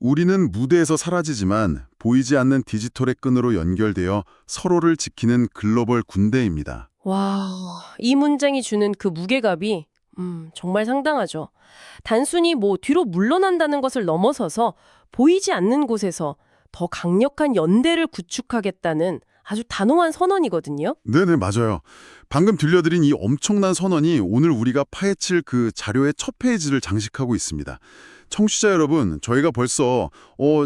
우리는 무대에서 사라지지만 보이지 않는 디지털의 끈으로 연결되어 서로를 지키는 글로벌 군대입니다. 와, 이 문장이 주는 그 무게감이 정말 상당하죠. 단순히 뒤로 물러난다는 것을 넘어서서 보이지 않는 곳에서 더 강력한 연대를 구축하겠다는 아주 단호한 선언이거든요. 네네, 맞아요. 방금 들려드린 이 엄청난 선언이 오늘 우리가 파헤칠 그 자료의 첫 페이지를 장식하고 있습니다. 청취자 여러분, 저희가 벌써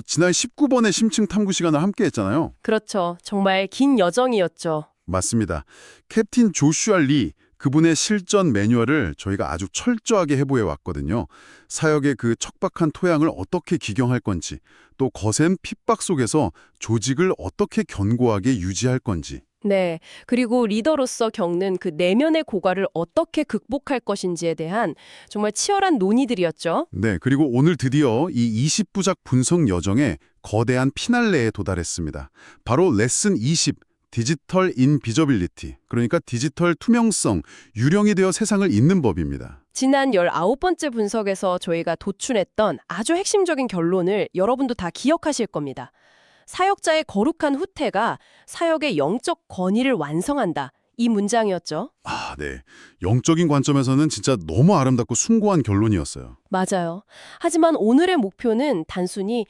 지난 19번의 심층 탐구 시간을 함께 했잖아요. 그렇죠. 정말 긴 여정이었죠. 맞습니다. 캡틴 조슈아 리, 그분의 실전 매뉴얼을 저희가 아주 철저하게 해부해 왔거든요. 사역의 그 척박한 토양을 어떻게 기경할 건지, 또 거센 핍박 속에서 조직을 어떻게 견고하게 유지할 건지. 네. 그리고 리더로서 겪는 그 내면의 고갈을 어떻게 극복할 것인지에 대한 정말 치열한 논의들이었죠. 네, 그리고 오늘 드디어 이 20부작 분석 여정의 거대한 피날레에 도달했습니다. 바로 레슨 20, 디지털 인비저빌리티, 그러니까 디지털 투명성, 유령이 되어 세상을 잇는 법입니다. 지난 19번째 분석에서 저희가 도출했던 아주 핵심적인 결론을 여러분도 다 기억하실 겁니다. 사역자의 거룩한 후퇴가 사역의 영적 권위를 완성한다. 이 문장이었죠. 아, 네. 영적인 관점에서는 진짜 너무 아름답고 숭고한 결론이었어요. 맞아요. 하지만 오늘의 목표는 단순히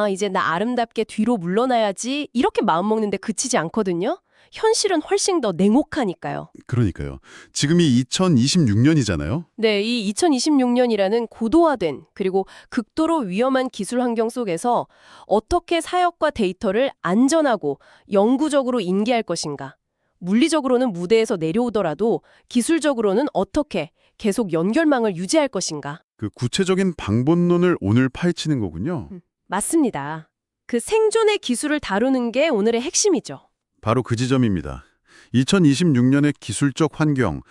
이제 나 아름답게 뒤로 물러나야지 이렇게 마음먹는데 그치지 않거든요. 현실은 훨씬 더 냉혹하니까요. 그러니까요. 지금이 2026년이잖아요. 네, 이 2026년이라는 고도화된 그리고 극도로 위험한 기술 환경 속에서 어떻게 사역과 데이터를 안전하고 영구적으로 인계할 것인가. 물리적으로는 무대에서 내려오더라도 기술적으로는 어떻게 계속 연결망을 유지할 것인가. 그 구체적인 방법론을 오늘 파헤치는 거군요. 맞습니다. 그 생존의 기술을 다루는 게 오늘의 핵심이죠. 바로 그 지점입니다. 2026년의 기술적 환경.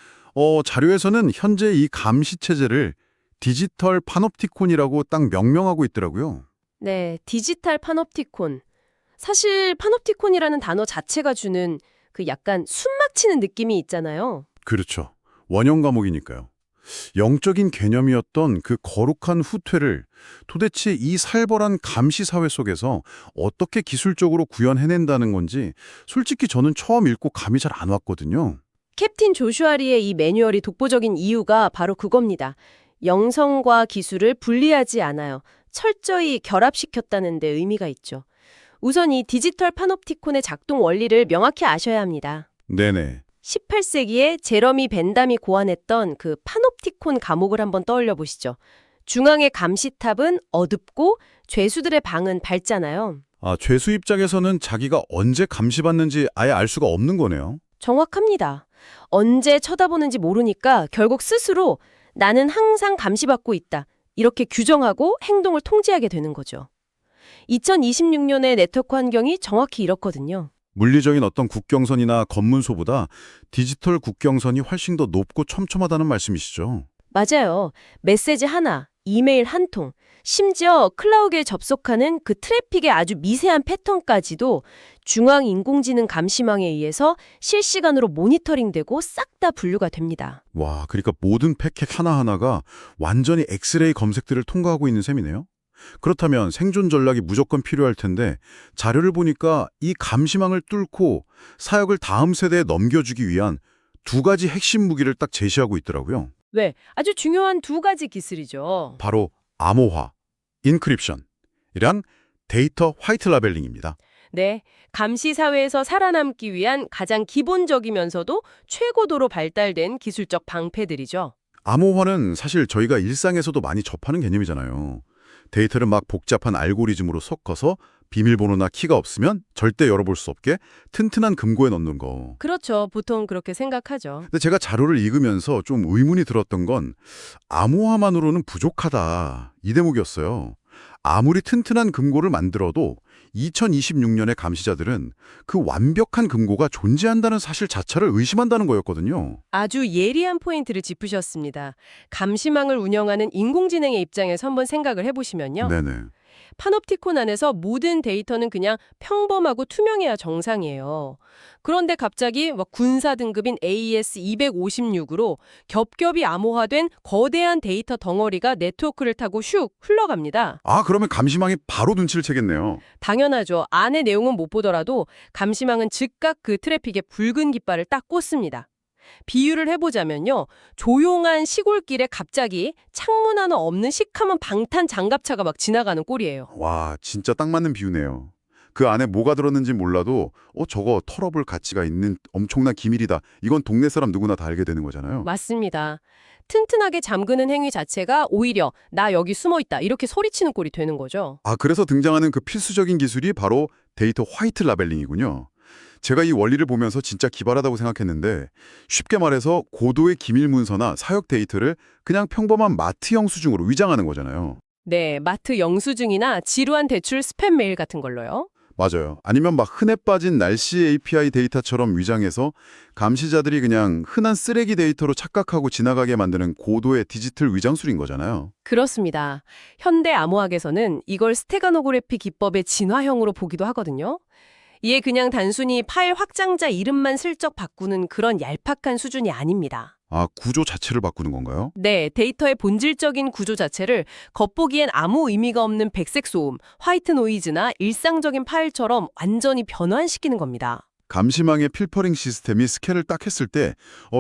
자료에서는 현재 이 감시 체제를 디지털 파놉티콘이라고 딱 명명하고 있더라고요. 네, 디지털 파놉티콘. 사실 파놉티콘이라는 단어 자체가 주는 그 약간 숨막히는 느낌이 있잖아요. 그렇죠. 원형 과목이니까요. 영적인 개념이었던 그 거룩한 후퇴를 도대체 이 살벌한 감시 사회 속에서 어떻게 기술적으로 구현해낸다는 건지 솔직히 저는 처음 읽고 감이 잘 안 왔거든요. 캡틴 조슈아리의 이 매뉴얼이 독보적인 이유가 바로 그겁니다. 영성과 기술을 분리하지 않아요. 철저히 결합시켰다는 데 의미가 있죠. 우선 이 디지털 파놉티콘의 작동 원리를 명확히 아셔야 합니다. 네네. 18세기에 제러미 벤담이 고안했던 그 파놉티콘 감옥을 한번 떠올려 보시죠. 중앙의 감시탑은 어둡고 죄수들의 방은 밝잖아요. 죄수 입장에서는 자기가 언제 감시받는지 아예 알 수가 없는 거네요. 정확합니다. 언제 쳐다보는지 모르니까 결국 스스로 나는 항상 감시받고 있다. 이렇게 규정하고 행동을 통제하게 되는 거죠. 2026년의 네트워크 환경이 정확히 이렇거든요. 물리적인 어떤 국경선이나 검문소보다 디지털 국경선이 훨씬 더 높고 촘촘하다는 말씀이시죠? 맞아요. 메시지 하나, 이메일 한 통, 심지어 클라우드에 접속하는 그 트래픽의 아주 미세한 패턴까지도 중앙인공지능 감시망에 의해서 실시간으로 모니터링되고 싹 다 분류가 됩니다. 와, 그러니까 모든 패킷 하나하나가 완전히 엑스레이 검색들을 통과하고 있는 셈이네요? 그렇다면 생존 전략이 무조건 필요할 텐데 자료를 보니까 이 감시망을 뚫고 사역을 다음 세대에 넘겨주기 위한 두 가지 핵심 무기를 딱 제시하고 있더라고요. 네, 아주 중요한 두 가지 기술이죠. 바로 암호화, 인크립션이랑 데이터 화이트 라벨링입니다. 네, 감시 사회에서 살아남기 위한 가장 기본적이면서도 최고도로 발달된 기술적 방패들이죠. 암호화는 사실 저희가 일상에서도 많이 접하는 개념이잖아요. 데이터를 막 복잡한 알고리즘으로 섞어서 비밀번호나 키가 없으면 절대 열어볼 수 없게 튼튼한 금고에 넣는 거. 그렇죠. 보통 그렇게 생각하죠. 근데 제가 자료를 읽으면서 좀 의문이 들었던 건 암호화만으로는 부족하다. 이 대목이었어요. 아무리 튼튼한 금고를 만들어도 2026년의 감시자들은 그 완벽한 금고가 존재한다는 사실 자체를 의심한다는 거였거든요. 아주 예리한 포인트를 짚으셨습니다. 감시망을 운영하는 인공지능의 입장에서 한번 생각을 해보시면요. 네네. 파놉티콘 안에서 모든 데이터는 그냥 평범하고 투명해야 정상이에요. 그런데 갑자기 막 군사 등급인 AES-256으로 겹겹이 암호화된 거대한 데이터 덩어리가 네트워크를 타고 슉 흘러갑니다. 아, 그러면 감시망이 바로 눈치를 채겠네요. 당연하죠. 안의 내용은 못 보더라도 감시망은 즉각 그 트래픽에 붉은 깃발을 딱 꽂습니다. 비유를 해보자면요. 조용한 시골길에 갑자기 창문 하나 없는 시커먼 방탄 장갑차가 막 지나가는 꼴이에요. 와, 진짜 딱 맞는 비유네요. 그 안에 뭐가 들었는지 몰라도 저거 털어볼 가치가 있는 엄청난 기밀이다. 이건 동네 사람 누구나 다 알게 되는 거잖아요. 맞습니다. 튼튼하게 잠그는 행위 자체가 오히려 나 여기 숨어 있다 이렇게 소리치는 꼴이 되는 거죠. 아, 그래서 등장하는 그 필수적인 기술이 바로 데이터 화이트 라벨링이군요. 제가 이 원리를 보면서 진짜 기발하다고 생각했는데 쉽게 말해서 고도의 기밀 문서나 사역 데이터를 그냥 평범한 마트 영수증으로 위장하는 거잖아요. 네, 마트 영수증이나 지루한 대출 스팸 메일 같은 걸로요. 맞아요. 아니면 막 흔해 빠진 날씨 API 데이터처럼 위장해서 감시자들이 그냥 흔한 쓰레기 데이터로 착각하고 지나가게 만드는 고도의 디지털 위장술인 거잖아요. 그렇습니다. 현대 암호학에서는 이걸 스테가노그래피 기법의 진화형으로 보기도 하거든요. 이게 그냥 단순히 파일 확장자 이름만 슬쩍 바꾸는 그런 얄팍한 수준이 아닙니다. 아, 구조 자체를 바꾸는 건가요? 네, 데이터의 본질적인 구조 자체를 겉보기엔 아무 의미가 없는 백색 소음, 화이트 노이즈나 일상적인 파일처럼 완전히 변환시키는 겁니다. 감시망의 필터링 시스템이 스캔을 딱 했을 때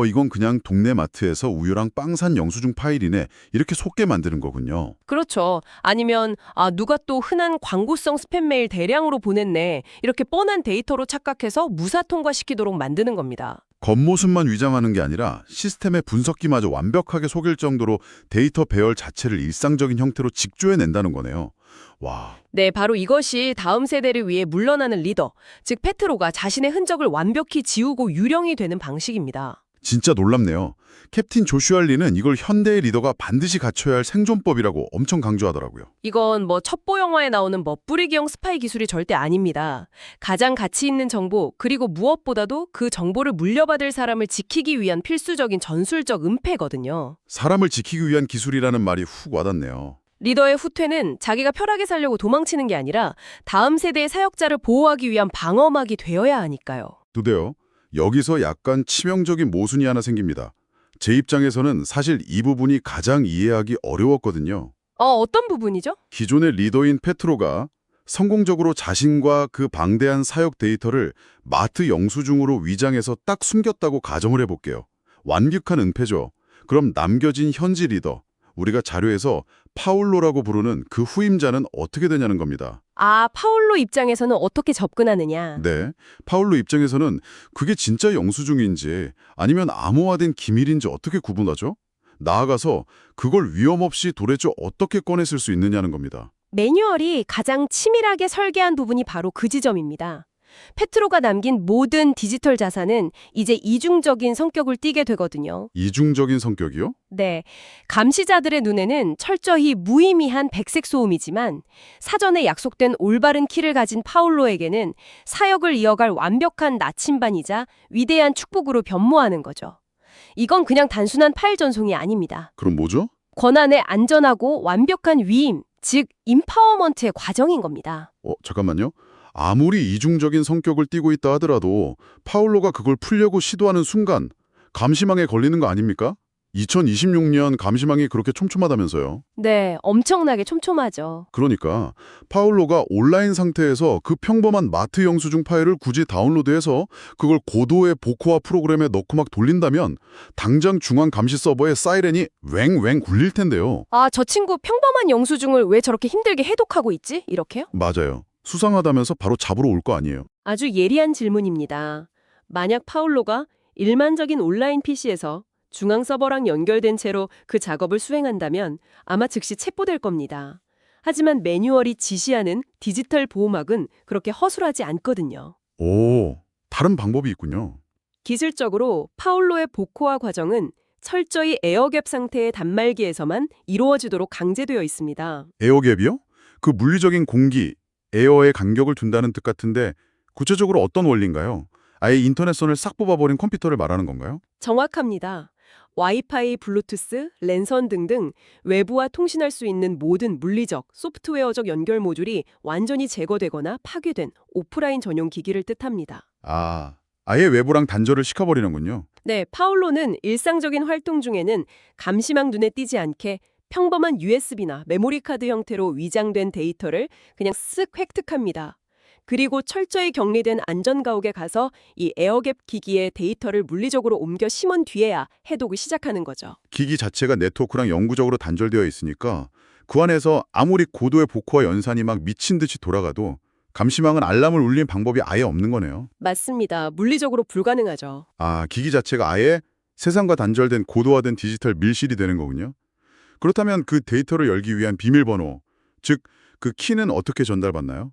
이건 그냥 동네 마트에서 우유랑 빵 산 영수증 파일이네 이렇게 속게 만드는 거군요. 그렇죠. 아니면 누가 또 흔한 광고성 스팸 메일 대량으로 보냈네. 이렇게 뻔한 데이터로 착각해서 무사 통과시키도록 만드는 겁니다. 겉모습만 위장하는 게 아니라 시스템의 분석기마저 완벽하게 속일 정도로 데이터 배열 자체를 일상적인 형태로 직조해낸다는 거네요. 와, 네, 바로 이것이 다음 세대를 위해 물러나는 리더, 즉 페트로가 자신의 흔적을 완벽히 지우고 유령이 되는 방식입니다. 진짜 놀랍네요. 캡틴 조슈아 리는 이걸 현대의 리더가 반드시 갖춰야 할 생존법이라고 엄청 강조하더라고요. 이건 첩보 영화에 나오는 멋부리기형 스파이 기술이 절대 아닙니다. 가장 가치 있는 정보, 그리고 무엇보다도 그 정보를 물려받을 사람을 지키기 위한 필수적인 전술적 은폐거든요. 사람을 지키기 위한 기술이라는 말이 훅 와닿네요. 리더의 후퇴는 자기가 편하게 살려고 도망치는 게 아니라 다음 세대의 사역자를 보호하기 위한 방어막이 되어야 하니까요. 도대요. 여기서 약간 치명적인 모순이 하나 생깁니다. 제 입장에서는 사실 이 부분이 가장 이해하기 어려웠거든요. 어떤 부분이죠? 기존의 리더인 페트로가 성공적으로 자신과 그 방대한 사역 데이터를 마트 영수증으로 위장해서 딱 숨겼다고 가정을 해볼게요. 완벽한 은폐죠. 그럼 남겨진 현지 리더, 우리가 자료에서 파울로라고 부르는 그 후임자는 어떻게 되냐는 겁니다. 파울로 입장에서는 어떻게 접근하느냐. 네, 파울로 입장에서는 그게 진짜 영수증인지 아니면 암호화된 기밀인지 어떻게 구분하죠? 나아가서 그걸 위험 없이 도대체 어떻게 꺼냈을 수 있느냐는 겁니다. 매뉴얼이 가장 치밀하게 설계한 부분이 바로 그 지점입니다. 페트로가 남긴 모든 디지털 자산은 이제 이중적인 성격을 띠게 되거든요. 이중적인 성격이요? 네, 감시자들의 눈에는 철저히 무의미한 백색 소음이지만 사전에 약속된 올바른 키를 가진 파울로에게는 사역을 이어갈 완벽한 나침반이자 위대한 축복으로 변모하는 거죠. 이건 그냥 단순한 파일 전송이 아닙니다. 그럼 뭐죠? 권한의 안전하고 완벽한 위임, 즉 임파워먼트의 과정인 겁니다. 잠깐만요. 아무리 이중적인 성격을 띠고 있다 하더라도 파울로가 그걸 풀려고 시도하는 순간 감시망에 걸리는 거 아닙니까? 2026년 감시망이 그렇게 촘촘하다면서요. 네, 엄청나게 촘촘하죠. 그러니까 파울로가 온라인 상태에서 그 평범한 마트 영수증 파일을 굳이 다운로드해서 그걸 고도의 복호화 프로그램에 넣고 막 돌린다면 당장 중앙 감시 서버에 사이렌이 웽웽 굴릴 텐데요. 저 친구 평범한 영수증을 왜 저렇게 힘들게 해독하고 있지? 이렇게요? 맞아요. 수상하다면서 바로 잡으러 올 거 아니에요. 아주 예리한 질문입니다. 만약 파울로가 일반적인 온라인 PC에서 중앙 서버랑 연결된 채로 그 작업을 수행한다면 아마 즉시 체포될 겁니다. 하지만 매뉴얼이 지시하는 디지털 보호막은 그렇게 허술하지 않거든요. 오, 다른 방법이 있군요. 기술적으로 파울로의 복호화 과정은 철저히 에어갭 상태의 단말기에서만 이루어지도록 강제되어 있습니다. 에어갭이요? 그 물리적인 공기, 에어에 간격을 둔다는 뜻 같은데 구체적으로 어떤 원리인가요? 아예 인터넷선을 싹 뽑아버린 컴퓨터를 말하는 건가요? 정확합니다. 와이파이, 블루투스, 랜선 등등 외부와 통신할 수 있는 모든 물리적, 소프트웨어적 연결 모듈이 완전히 제거되거나 파괴된 오프라인 전용 기기를 뜻합니다. 아, 아예 외부랑 단절을 시켜버리는군요. 네, 파울로는 일상적인 활동 중에는 감시망 눈에 띄지 않게 평범한 USB나 메모리 카드 형태로 위장된 데이터를 그냥 쓱 획득합니다. 그리고 철저히 격리된 안전가옥에 가서 이 에어갭 기기에 데이터를 물리적으로 옮겨 심은 뒤에야 해독을 시작하는 거죠. 기기 자체가 네트워크랑 영구적으로 단절되어 있으니까 그 안에서 아무리 고도의 복호와 연산이 막 미친 듯이 돌아가도 감시망은 알람을 울릴 방법이 아예 없는 거네요. 맞습니다. 물리적으로 불가능하죠. 아, 기기 자체가 아예 세상과 단절된 고도화된 디지털 밀실이 되는 거군요. 그렇다면 그 데이터를 열기 위한 비밀번호, 즉 그 키는 어떻게 전달받나요?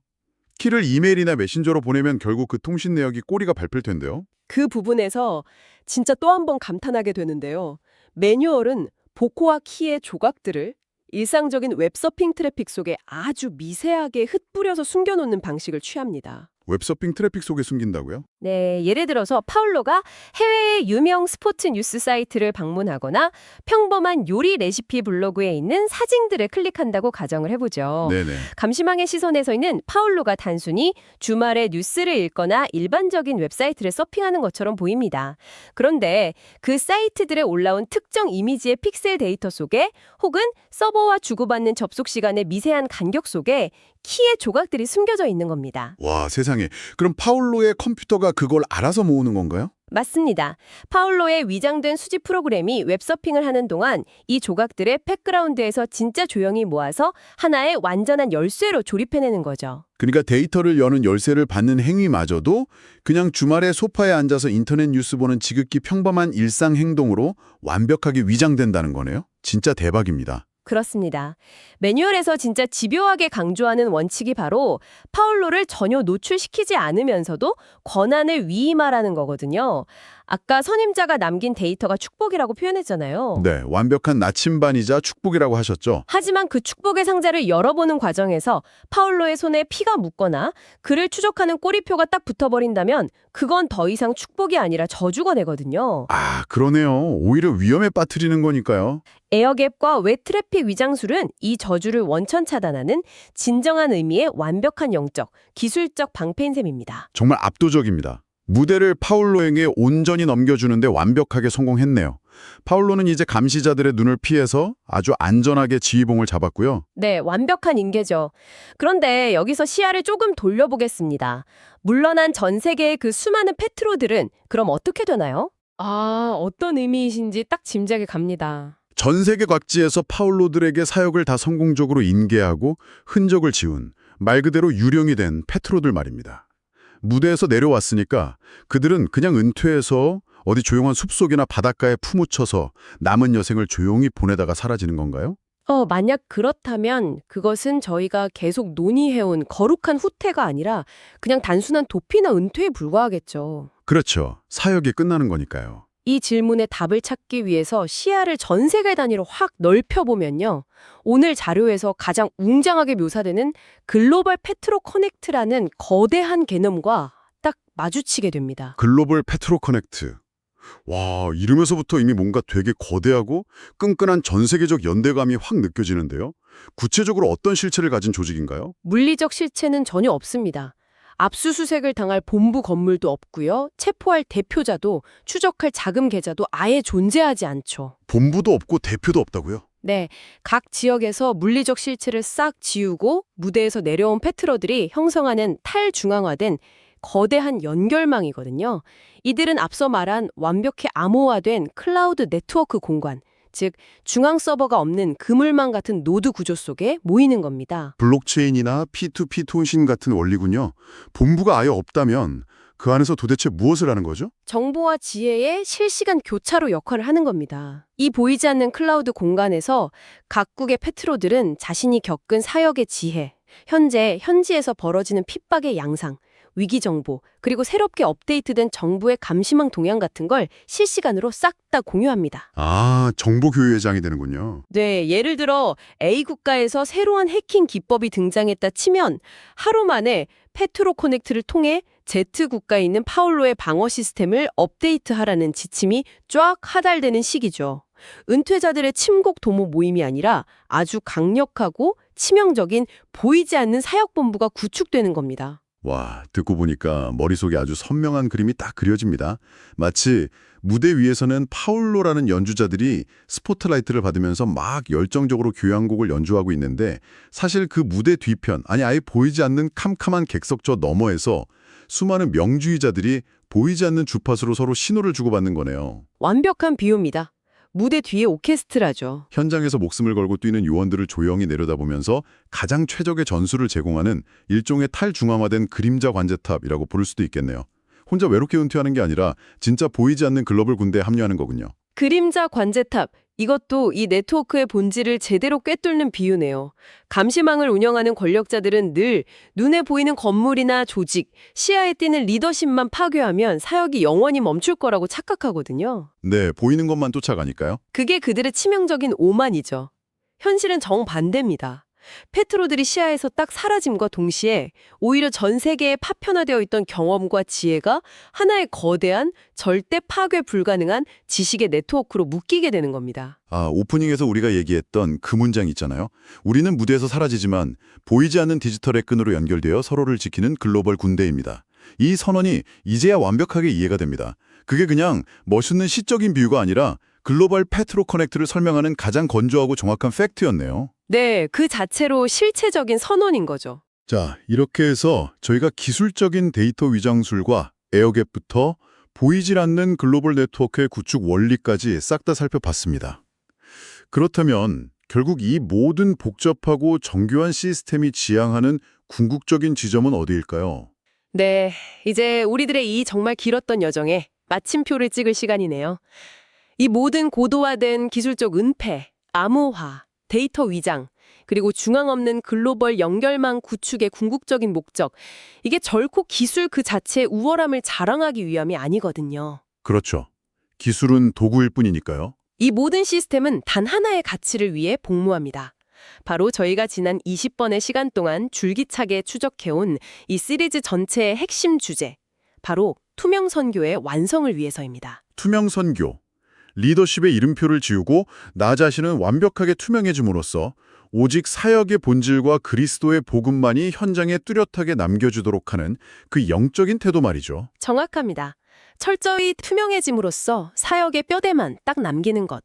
키를 이메일이나 메신저로 보내면 결국 그 통신 내역이 꼬리가 밟힐 텐데요. 그 부분에서 진짜 또 한 번 감탄하게 되는데요. 매뉴얼은 복호와 키의 조각들을 일상적인 웹서핑 트래픽 속에 아주 미세하게 흩뿌려서 숨겨놓는 방식을 취합니다. 웹서핑 트래픽 속에 숨긴다고요? 네, 예를 들어서 파울로가 해외의 유명 스포츠 뉴스 사이트를 방문하거나 평범한 요리 레시피 블로그에 있는 사진들을 클릭한다고 가정을 해보죠. 네네. 감시망의 시선에서는 파울로가 단순히 주말에 뉴스를 읽거나 일반적인 웹사이트를 서핑하는 것처럼 보입니다. 그런데 그 사이트들에 올라온 특정 이미지의 픽셀 데이터 속에 혹은 서버와 주고받는 접속 시간의 미세한 간격 속에 키의 조각들이 숨겨져 있는 겁니다. 와, 세상에. 그럼 파울로의 컴퓨터가 그걸 알아서 모으는 건가요? 맞습니다. 파울로의 위장된 수집 프로그램이 웹서핑을 하는 동안 이 조각들을 백그라운드에서 진짜 조용히 모아서 하나의 완전한 열쇠로 조립해내는 거죠. 그러니까 데이터를 여는 열쇠를 받는 행위마저도 그냥 주말에 소파에 앉아서 인터넷 뉴스 보는 지극히 평범한 일상 행동으로 완벽하게 위장된다는 거네요. 진짜 대박입니다. 그렇습니다. 매뉴얼에서 진짜 집요하게 강조하는 원칙이 바로 파울로를 전혀 노출시키지 않으면서도 권한을 위임하라는 거거든요. 아까 선임자가 남긴 데이터가 축복이라고 표현했잖아요. 네, 완벽한 나침반이자 축복이라고 하셨죠. 하지만 그 축복의 상자를 열어보는 과정에서 파울로의 손에 피가 묻거나 그를 추적하는 꼬리표가 딱 붙어버린다면 그건 더 이상 축복이 아니라 저주가 되거든요. 아, 그러네요. 오히려 위험에 빠뜨리는 거니까요. 에어갭과 웹 트래픽 위장술은 이 저주를 원천 차단하는 진정한 의미의 완벽한 영적, 기술적 방패인 셈입니다. 정말 압도적입니다. 무대를 파울로에게 온전히 넘겨주는데 완벽하게 성공했네요. 파울로는 이제 감시자들의 눈을 피해서 아주 안전하게 지휘봉을 잡았고요. 네, 완벽한 인계죠. 그런데 여기서 시야를 조금 돌려보겠습니다. 물러난 전 세계의 그 수많은 페트로들은 그럼 어떻게 되나요? 아, 어떤 의미이신지 딱 짐작이 갑니다. 전 세계 각지에서 파울로들에게 사역을 다 성공적으로 인계하고 흔적을 지운 말 그대로 유령이 된 페트로들 말입니다. 무대에서 내려왔으니까 그들은 그냥 은퇴해서 어디 조용한 숲속이나 바닷가에 푸묻혀서 남은 여생을 조용히 보내다가 사라지는 건가요? 만약 그렇다면 그것은 저희가 계속 논의해온 거룩한 후퇴가 아니라 그냥 단순한 도피나 은퇴에 불과하겠죠. 그렇죠. 사역이 끝나는 거니까요. 이 질문에 답을 찾기 위해서 시야를 전 세계 단위로 확 넓혀보면요. 오늘 자료에서 가장 웅장하게 묘사되는 글로벌 페트로 커넥트라는 거대한 개념과 딱 마주치게 됩니다. 글로벌 페트로 커넥트. 와, 이름에서부터 이미 뭔가 되게 거대하고 끈끈한 전 세계적 연대감이 확 느껴지는데요. 구체적으로 어떤 실체를 가진 조직인가요? 물리적 실체는 전혀 없습니다. 압수수색을 당할 본부 건물도 없고요. 체포할 대표자도 추적할 자금 계좌도 아예 존재하지 않죠. 본부도 없고 대표도 없다고요? 네, 각 지역에서 물리적 실체를 싹 지우고 무대에서 내려온 페트로들이 형성하는 탈중앙화된 거대한 연결망이거든요. 이들은 앞서 말한 완벽히 암호화된 클라우드 네트워크 공간, 즉 중앙 서버가 없는 그물망 같은 노드 구조 속에 모이는 겁니다. 블록체인이나 P2P 통신 같은 원리군요. 본부가 아예 없다면 그 안에서 도대체 무엇을 하는 거죠? 정보와 지혜의 실시간 교차로 역할을 하는 겁니다. 이 보이지 않는 클라우드 공간에서 각국의 페트로들은 자신이 겪은 사역의 지혜, 현지에서 벌어지는 핍박의 양상, 위기 정보, 그리고 새롭게 업데이트된 정부의 감시망 동향 같은 걸 실시간으로 싹 다 공유합니다. 아, 정보 교류회장이 되는군요. 네, 예를 들어 A 국가에서 새로운 해킹 기법이 등장했다 치면 하루 만에 페트로 커넥트를 통해 Z국가에 있는 파울로의 방어 시스템을 업데이트하라는 지침이 쫙 하달되는 시기죠. 은퇴자들의 친곡 도모 모임이 아니라 아주 강력하고 치명적인 보이지 않는 사역본부가 구축되는 겁니다. 와, 듣고 보니까 머릿속에 아주 선명한 그림이 딱 그려집니다. 마치 무대 위에서는 파울로라는 연주자들이 스포트라이트를 받으면서 막 열정적으로 교향곡을 연주하고 있는데 사실 그 무대 뒤편, 아니 아예 보이지 않는 캄캄한 객석 저 너머에서 수많은 명주의자들이 보이지 않는 주파수로 서로 신호를 주고받는 거네요. 완벽한 비유입니다. 무대 뒤에 오케스트라죠. 현장에서 목숨을 걸고 뛰는 요원들을 조용히 내려다보면서 가장 최적의 전술을 제공하는 일종의 탈중앙화된 그림자 관제탑이라고 부를 수도 있겠네요. 혼자 외롭게 은퇴하는 게 아니라 진짜 보이지 않는 글로벌 군대에 합류하는 거군요. 그림자 관제탑, 이것도 이 네트워크의 본질을 제대로 꿰뚫는 비유네요. 감시망을 운영하는 권력자들은 늘 눈에 보이는 건물이나 조직, 시야에 띄는 리더십만 파괴하면 사역이 영원히 멈출 거라고 착각하거든요. 네, 보이는 것만 쫓아가니까요. 그게 그들의 치명적인 오만이죠. 현실은 정반대입니다. 페트로들이 시야에서 딱 사라짐과 동시에 오히려 전 세계에 파편화되어 있던 경험과 지혜가 하나의 거대한 절대 파괴 불가능한 지식의 네트워크로 묶이게 되는 겁니다. 아, 오프닝에서 우리가 얘기했던 그 문장 있잖아요. 우리는 무대에서 사라지지만 보이지 않는 디지털의 끈으로 연결되어 서로를 지키는 글로벌 군대입니다. 이 선언이 이제야 완벽하게 이해가 됩니다. 그게 그냥 멋있는 시적인 비유가 아니라 글로벌 페트로 커넥트를 설명하는 가장 건조하고 정확한 팩트였네요. 네, 그 자체로 실체적인 선언인 거죠. 자, 이렇게 해서 저희가 기술적인 데이터 위장술과 에어갭부터 보이질 않는 글로벌 네트워크의 구축 원리까지 싹 다 살펴봤습니다. 그렇다면 결국 이 모든 복잡하고 정교한 시스템이 지향하는 궁극적인 지점은 어디일까요? 네, 이제 우리들의 이 정말 길었던 여정에 마침표를 찍을 시간이네요. 이 모든 고도화된 기술적 은폐, 암호화, 데이터 위장, 그리고 중앙 없는 글로벌 연결망 구축의 궁극적인 목적, 이게 결코 기술 그 자체의 우월함을 자랑하기 위함이 아니거든요. 그렇죠. 기술은 도구일 뿐이니까요. 이 모든 시스템은 단 하나의 가치를 위해 복무합니다. 바로 저희가 지난 20번의 시간 동안 줄기차게 추적해온 이 시리즈 전체의 핵심 주제, 바로 투명 선교의 완성을 위해서입니다. 투명 선교. 리더십의 이름표를 지우고 나 자신은 완벽하게 투명해짐으로써 오직 사역의 본질과 그리스도의 복음만이 현장에 뚜렷하게 남겨주도록 하는 그 영적인 태도 말이죠. 정확합니다. 철저히 투명해짐으로써 사역의 뼈대만 딱 남기는 것.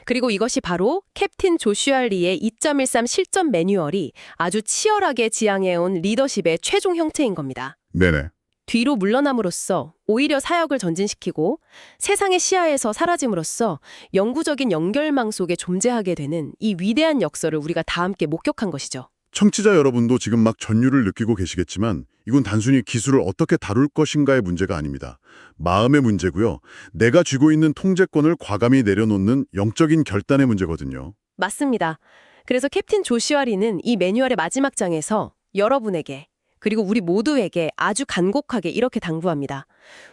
그리고 이것이 바로 캡틴 조슈아 리의 2.13 실전 매뉴얼이 아주 치열하게 지향해온 리더십의 최종 형태인 겁니다. 네네. 뒤로 물러남으로써 오히려 사역을 전진시키고 세상의 시야에서 사라짐으로써 영구적인 연결망 속에 존재하게 되는 이 위대한 역설을 우리가 다 함께 목격한 것이죠. 청취자 여러분도 지금 막 전율을 느끼고 계시겠지만 이건 단순히 기술을 어떻게 다룰 것인가의 문제가 아닙니다. 마음의 문제고요. 내가 쥐고 있는 통제권을 과감히 내려놓는 영적인 결단의 문제거든요. 맞습니다. 그래서 캡틴 조슈아 리는 이 매뉴얼의 마지막 장에서 여러분에게 그리고 우리 모두에게 아주 간곡하게 이렇게 당부합니다.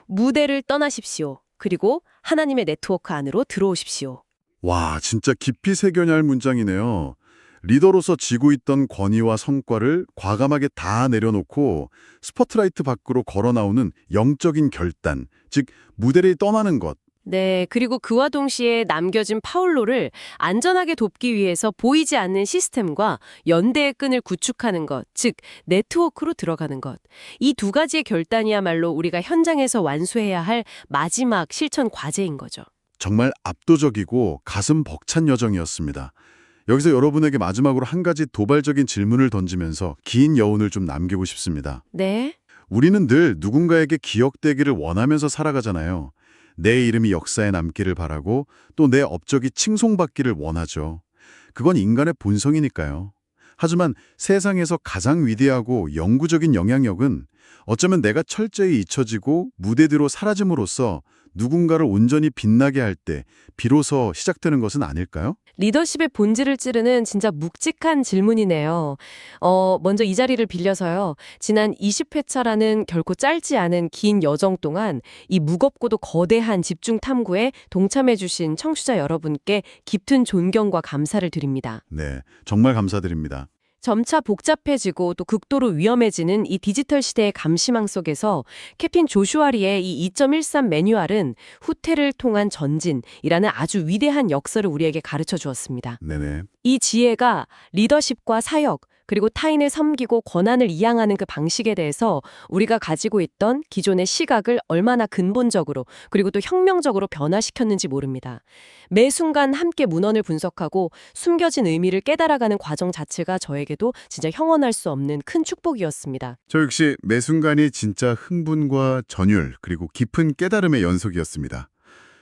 무대를 떠나십시오. 그리고 하나님의 네트워크 안으로 들어오십시오. 와, 진짜 깊이 새겨야 할 문장이네요. 리더로서 쥐고 있던 권위와 성과를 과감하게 다 내려놓고 스포트라이트 밖으로 걸어 나오는 영적인 결단, 즉 무대를 떠나는 것. 네, 그리고 그와 동시에 남겨진 파울로를 안전하게 돕기 위해서 보이지 않는 시스템과 연대의 끈을 구축하는 것, 즉 네트워크로 들어가는 것. 이 두 가지의 결단이야말로 우리가 현장에서 완수해야 할 마지막 실천 과제인 거죠. 정말 압도적이고 가슴 벅찬 여정이었습니다. 여기서 여러분에게 마지막으로 한 가지 도발적인 질문을 던지면서 긴 여운을 좀 남기고 싶습니다. 네. 우리는 늘 누군가에게 기억되기를 원하면서 살아가잖아요. 내 이름이 역사에 남기를 바라고 또 내 업적이 칭송받기를 원하죠. 그건 인간의 본성이니까요. 하지만 세상에서 가장 위대하고 영구적인 영향력은 어쩌면 내가 철저히 잊혀지고 무대 뒤로 사라짐으로써 누군가를 온전히 빛나게 할 때 비로소 시작되는 것은 아닐까요? 리더십의 본질을 찌르는 진짜 묵직한 질문이네요. 먼저 이 자리를 빌려서요. 지난 20회차라는 결코 짧지 않은 긴 여정 동안 이 무겁고도 거대한 집중 탐구에 동참해주신 청취자 여러분께 깊은 존경과 감사를 드립니다. 네, 정말 감사드립니다. 점차 복잡해지고 또 극도로 위험해지는 이 디지털 시대의 감시망 속에서 캡틴 조슈아 리의 이 2.13 매뉴얼은 후퇴를 통한 전진이라는 아주 위대한 역사를 우리에게 가르쳐 주었습니다. 네네. 이 지혜가 리더십과 사역, 그리고 타인을 섬기고 권한을 이양하는 그 방식에 대해서 우리가 가지고 있던 기존의 시각을 얼마나 근본적으로 그리고 또 혁명적으로 변화시켰는지 모릅니다. 매 순간 함께 문헌을 분석하고 숨겨진 의미를 깨달아가는 과정 자체가 저에게도 진짜 형언할 수 없는 큰 축복이었습니다. 저 역시 매 순간이 진짜 흥분과 전율 그리고 깊은 깨달음의 연속이었습니다.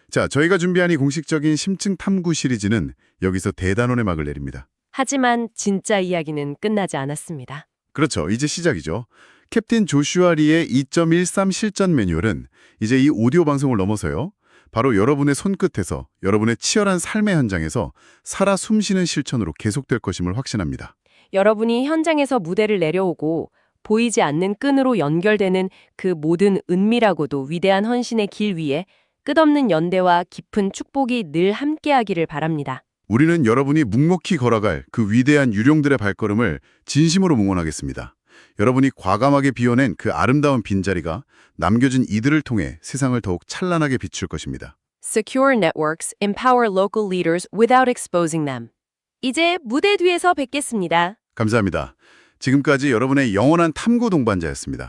자, 저희가 준비한 이 공식적인 심층 탐구 시리즈는 여기서 대단원의 막을 내립니다. 하지만 진짜 이야기는 끝나지 않았습니다. 그렇죠. 이제 시작이죠. 캡틴 조슈아 리의 2.13 실전 매뉴얼은 이제 이 오디오 방송을 넘어서요. 바로 여러분의 손끝에서 여러분의 치열한 삶의 현장에서 살아 숨쉬는 실천으로 계속될 것임을 확신합니다. 여러분이 현장에서 무대를 내려오고 보이지 않는 끈으로 연결되는 그 모든 은밀하고도 위대한 헌신의 길 위에 끝없는 연대와 깊은 축복이 늘 함께하기를 바랍니다. 우리는 여러분이 묵묵히 걸어갈 그 위대한 유령들의 발걸음을 진심으로 응원하겠습니다. 여러분이 과감하게 비워낸 그 아름다운 빈자리가 남겨진 이들을 통해 세상을 더욱 찬란하게 비출 것입니다. Secure networks empower local leaders without exposing them. 이제 무대 뒤에서 뵙겠습니다. 감사합니다. 지금까지 여러분의 영원한 탐구 동반자였습니다.